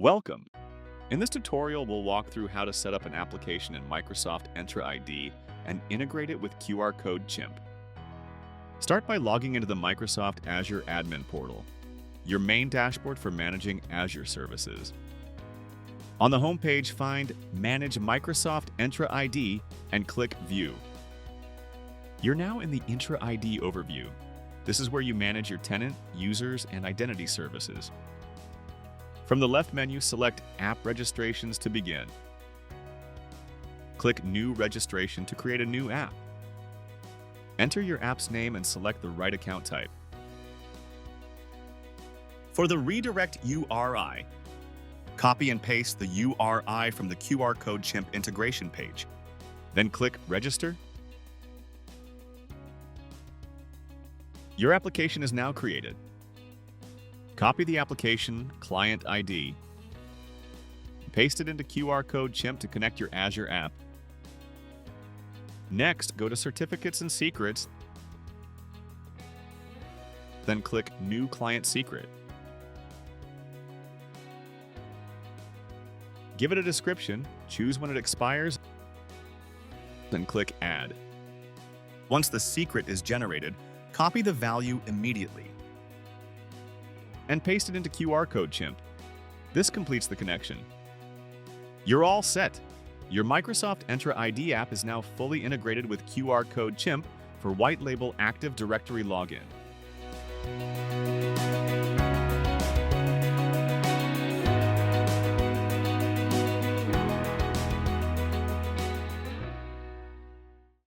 Welcome! In this tutorial, we'll walk through how to set up an application in Microsoft Entra ID and integrate it with QRCodeChimp. Start by logging into the Microsoft Azure Admin Portal, your main dashboard for managing Azure services. On the home page, find Manage Microsoft Entra ID and click View. You're now in the Entra ID overview. This is where you manage your tenant, users, and identity services. From the left menu, select App Registrations to begin. Click New Registration to create a new app. Enter your app's name and select the right account type. For the Redirect URI, copy and paste the URI from the QRCodeChimp integration page. Then click Register. Your application is now created. Copy the application client ID, paste it into QRCodeChimp to connect your Azure app. Next, go to Certificates and Secrets, then click New Client Secret. Give it a description, choose when it expires, then click Add. Once the secret is generated, copy the value immediately and paste it into QRCodeChimp. This completes the connection. You're all set. Your Microsoft Entra ID app is now fully integrated with QRCodeChimp for white label Active Directory login.